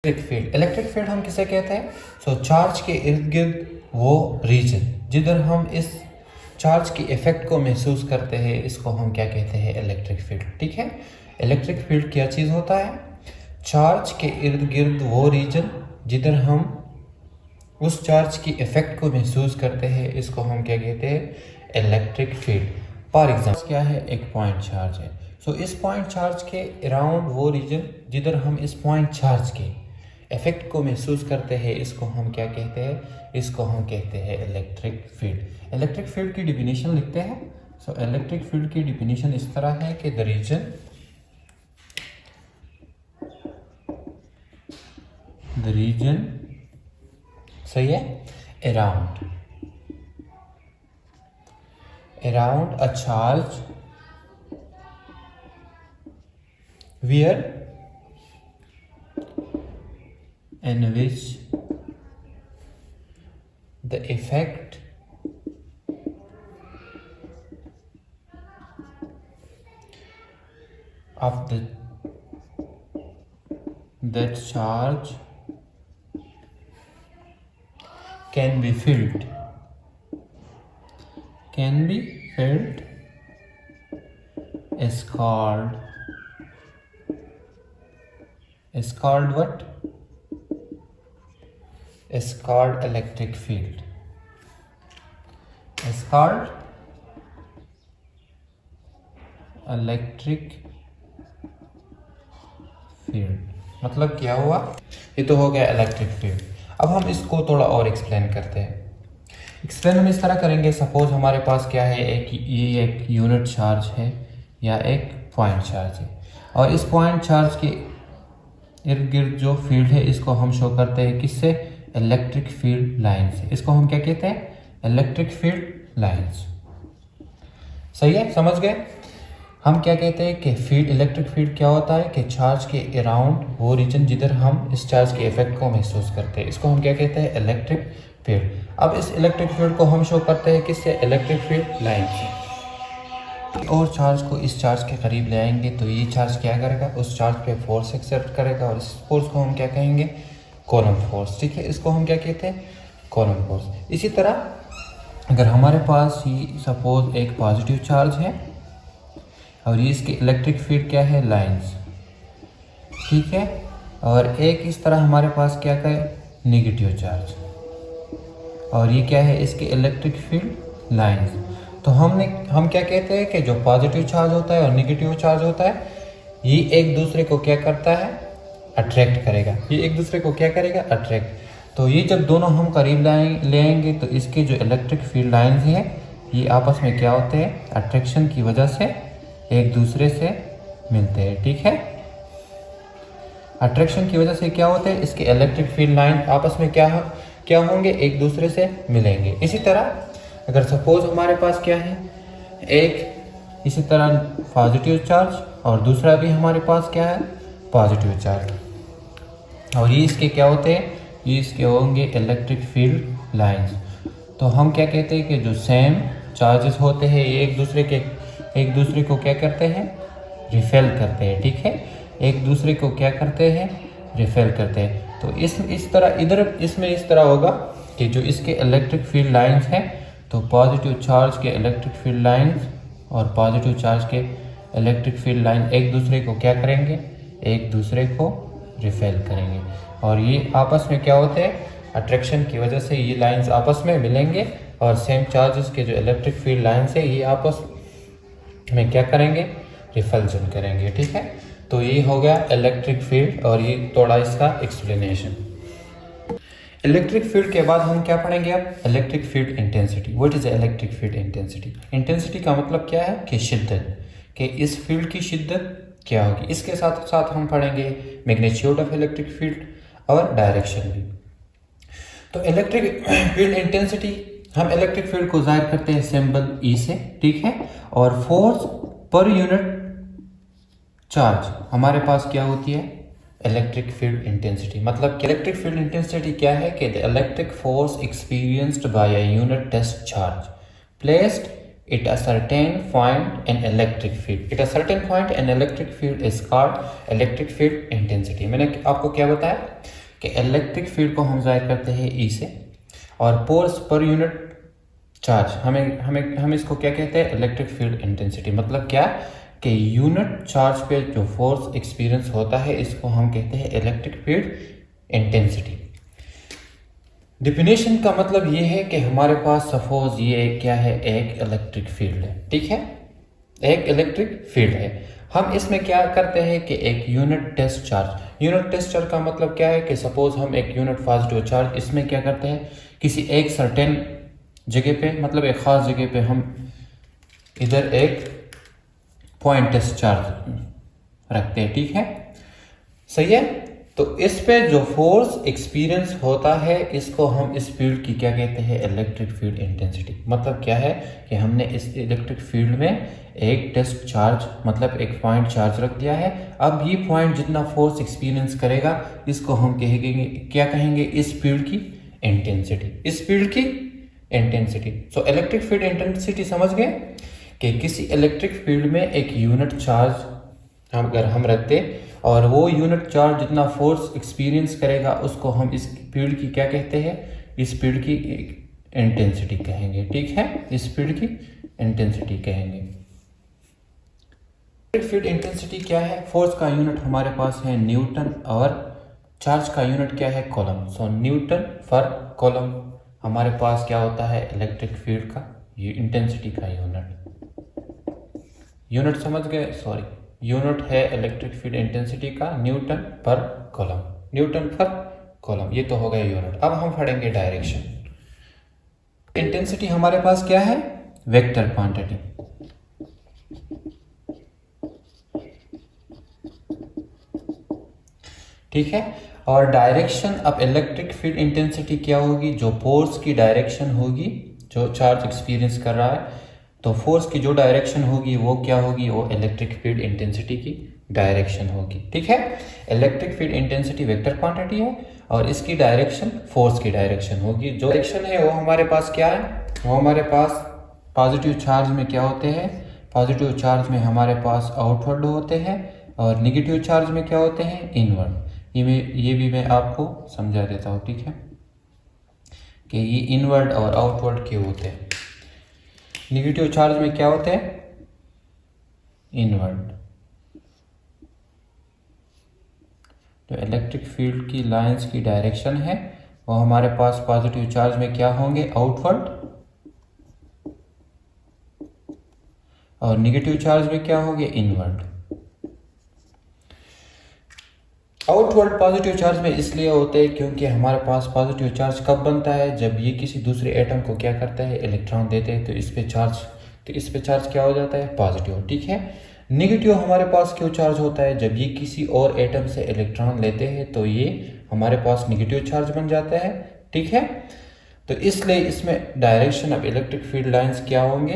Electric field हम किसे कहते हैं? चार्ज के इर्द गिर्द वो रीजन जिधर हम इस चार्ज की इफेक्ट को महसूस करते हैं, इसको हम क्या कहते हैं? Electric field. ठीक है, इलेक्ट्रिक फील्ड क्या चीज़ होता है? चार्ज के इर्द गिर्द वो रीजन जिधर हम उस चार्ज की इफेक्ट को महसूस करते हैं, इसको हम क्या कहते हैं? Electric field. फॉर एग्जाम्पल क्या है? एक पॉइंट चार्ज है। इस पॉइंट चार्ज के अराउंड वो रीजन जिधर हम इस पॉइंट चार्ज के इफेक्ट को महसूस करते हैं, इसको हम क्या कहते हैं? इसको हम कहते हैं इलेक्ट्रिक फील्ड। इलेक्ट्रिक फील्ड की डिफिनीशन लिखते हैं। इलेक्ट्रिक फील्ड की डिफिनीशन इस तरह है कि द रीजन सही है, around a charge where in which the effect of that charge can be felt is called what? Is called electric field. Is called electric field. मतलब क्या हुआ? ये तो हो गया इलेक्ट्रिक फील्ड। अब हम इसको थोड़ा और एक्सप्लेन करते हैं। एक्सप्लेन हम इस तरह करेंगे, सपोज हमारे पास क्या है, ये एक यूनिट चार्ज है या एक पॉइंट चार्ज है, और इस पॉइंट चार्ज के इर्द गिर्द जो फील्ड है इसको हम शो करते हैं किससे? इलेक्ट्रिक फील्ड लाइन से। इसको हम क्या कहते हैं? Electric field lines. सही है, समझ गए? हम क्या कहते हैं कि फील्ड, इलेक्ट्रिक फील्ड क्या होता है कि चार्ज के अराउंड वो रीजन जिधर हम इस चार्ज के इफेक्ट को महसूस करते हैं, इसको हम क्या कहते हैं? Electric field. अब इस इलेक्ट्रिक फील्ड को हम शो करते हैं किससे? इलेक्ट्रिक फील्ड लाइन से। और चार्ज को इस चार्ज के करीब ले आएंगे तो ये चार्ज क्या करेगा? उस चार्ज पे फोर्स एक्सर्ट करेगा, और इस फोर्स को हम क्या कहेंगे? Coulomb force. ठीक है, इसको हम क्या कहते हैं? Coulomb force. इसी तरह अगर हमारे पास ये सपोज एक पॉजिटिव चार्ज है और ये इसकी इलेक्ट्रिक फील्ड क्या है? लाइंस। ठीक है, और एक इस तरह हमारे पास क्या है? नेगेटिव चार्ज, और ये क्या है? इसकी इलेक्ट्रिक फील्ड लाइंस। तो हम क्या कहते हैं कि जो पॉजिटिव चार्ज होता है और नेगेटिव चार्ज होता है, ये एक दूसरे को क्या करता है? अट्रैक्ट करेगा। ये एक दूसरे को क्या करेगा? अट्रैक्ट। तो ये जब दोनों हम करीब ले आएंगे तो इसके जो इलेक्ट्रिक फील्ड लाइंस हैं ये आपस में क्या होते हैं? अट्रैक्शन की वजह से एक दूसरे से मिलते हैं। ठीक है, अट्रैक्शन की वजह से क्या होते हैं? इसके इलेक्ट्रिक फील्ड लाइन आपस में क्या होंगे? एक दूसरे से मिलेंगे। इसी तरह अगर सपोज हमारे पास क्या है? एक इसी तरह पॉजिटिव चार्ज और दूसरा भी हमारे पास क्या है? पॉजिटिव चार्ज, और ये इसके क्या होते हैं? ये इसके होंगे इलेक्ट्रिक फील्ड लाइंस। तो हम क्या कहते हैं कि जो सेम चार्जेस होते हैं ये एक दूसरे को क्या करते हैं? रिपेल करते हैं। ठीक है, एक दूसरे को क्या करते हैं? रिपेल करते हैं। तो इस तरह होगा कि जो इसके इलेक्ट्रिक फील्ड लाइंस हैं, तो पॉजिटिव चार्ज के इलेक्ट्रिक फील्ड लाइंस और पॉजिटिव चार्ज के इलेक्ट्रिक फील्ड लाइन एक दूसरे को क्या करेंगे? एक दूसरे को रिपेल करेंगे, और ये आपस में क्या होते हैं? अट्रैक्शन की वजह से ये लाइंस आपस में मिलेंगे, और सेम चार्जेस के जो इलेक्ट्रिक फील्ड लाइंस है ये आपस में क्या करेंगे? रिपल्जन करेंगे। ठीक है, तो ये हो गया इलेक्ट्रिक फील्ड, और ये थोड़ा इसका एक्सप्लेनेशन। इलेक्ट्रिक फील्ड के बाद हम क्या पढ़ेंगे? अब electric field intensity. What is electric field intensity? Intensity का मतलब क्या है? कि शिद्दत, कि इस फील्ड की शिद्दत क्या होगी। इसके साथ साथ हम पढ़ेंगे मैग्नीट्यूड ऑफ इलेक्ट्रिक फील्ड और डायरेक्शन भी। तो इलेक्ट्रिक फील्ड इंटेंसिटी, हम इलेक्ट्रिक फील्ड को जाहिर करते हैं सिंबल ई से। ठीक है, और फोर्स पर यूनिट चार्ज हमारे पास क्या होती है? Electric field intensity. मतलब इलेक्ट्रिक फील्ड इंटेंसिटी क्या है कि the electric force experienced by a unit test charge placed At a certain point an electric field. At a certain point an electric field is called electric field intensity. मैंने आपको क्या बताया कि electric field को हम जाहिर करते हैं E से, और पोल्स पर यूनिट चार्ज हम इसको क्या कहते हैं, इलेक्ट्रिक फील्ड इंटेंसिटी। मतलब क्या कि यूनिट चार्ज पे जो फोर्स एक्सपीरियंस होता है इसको हम कहते हैं इलेक्ट्रिक फील्ड इंटेंसिटी। डिफिनेशन का मतलब ये है कि हमारे पास सपोज ये क्या है, एक इलेक्ट्रिक फील्ड है, ठीक है, एक इलेक्ट्रिक फील्ड है। हम इसमें क्या करते हैं कि एक यूनिट टेस्ट चार्ज का मतलब क्या है कि सपोज हम एक यूनिट पॉजिटिव चार्ज इसमें क्या करते हैं, किसी एक सर्टेन जगह पे, मतलब एक खास जगह पे हम इधर एक पॉइंट टेस्ट चार्ज रखते हैं, ठीक है, सही है। तो इस पे जो फोर्स एक्सपीरियंस होता है इसको हम इस फील्ड की क्या कहते हैं, इलेक्ट्रिक फील्ड इंटेंसिटी। मतलब क्या है कि हमने इस इलेक्ट्रिक फील्ड में एक टेस्ट चार्ज, मतलब एक पॉइंट चार्ज रख दिया है। अब ये पॉइंट जितना फोर्स एक्सपीरियंस करेगा इसको हम कहेंगे, क्या कहेंगे, इस फील्ड की इंटेंसिटी, इस फील्ड की intensity. So electric field intensity समझ गए कि किसी इलेक्ट्रिक फील्ड में एक यूनिट चार्ज अगर हम रखते और वो यूनिट चार्ज जितना फोर्स एक्सपीरियंस करेगा उसको हम इस फील्ड की क्या कहते हैं, इस फील्ड की इंटेंसिटी कहेंगे, ठीक है, इस फील्ड की इंटेंसिटी कहेंगे। फील्ड इंटेंसिटी क्या है, फोर्स का यूनिट हमारे पास है न्यूटन और चार्ज का यूनिट क्या है, कॉलम। सो न्यूटन पर कॉलम हमारे पास क्या होता है, इलेक्ट्रिक फील्ड का ये इंटेंसिटी का यूनिट समझ गए, सॉरी, यूनिट है इलेक्ट्रिक फील्ड इंटेंसिटी का न्यूटन पर कॉलम, न्यूटन पर कॉलम, ये तो हो गया यूनिट। अब हम पढ़ेंगे डायरेक्शन। इंटेंसिटी हमारे पास क्या है, वेक्टर क्वांटिटी, ठीक है। और डायरेक्शन, अब इलेक्ट्रिक फील्ड इंटेंसिटी क्या होगी, जो फोर्स की डायरेक्शन होगी, जो चार्ज एक्सपीरियंस कर रहा है तो फोर्स की जो डायरेक्शन होगी वो क्या होगी, वो इलेक्ट्रिक फील्ड इंटेंसिटी की डायरेक्शन होगी, ठीक है। Electric field intensity vector quantity है और इसकी डायरेक्शन फोर्स की डायरेक्शन होगी। जो डायरेक्शन है वो हमारे पास क्या है, वो हमारे पास पॉजिटिव चार्ज में क्या होते हैं, पॉजिटिव चार्ज में हमारे पास आउटवर्ड होते हैं और निगेटिव चार्ज में क्या होते हैं, इनवर्ड। ये भी मैं आपको समझा देता हूँ, ठीक है, कि ये इनवर्ड और आउटवर्ड क्यों होते हैं। निगेटिव चार्ज में क्या होते हैं, इनवर्ड। तो इलेक्ट्रिक फील्ड की लाइंस की डायरेक्शन है वो हमारे पास पॉजिटिव चार्ज में क्या होंगे, आउटवर्ड, और निगेटिव चार्ज में क्या होंगे, इनवर्ड। आउटवर्ड पॉजिटिव चार्ज में इसलिए होते हैं क्योंकि हमारे पास पॉजिटिव चार्ज कब बनता है, जब ये किसी दूसरे एटम को क्या करता है, इलेक्ट्रॉन देते हैं, तो इस पे चार्ज क्या हो जाता है, पॉजिटिव, ठीक है। नेगेटिव हमारे पास क्यों चार्ज होता है, जब ये किसी और एटम से इलेक्ट्रॉन लेते हैं तो ये हमारे पास नेगेटिव चार्ज बन जाता है, ठीक है। तो इसलिए इसमें direction of electric field lines क्या होंगे,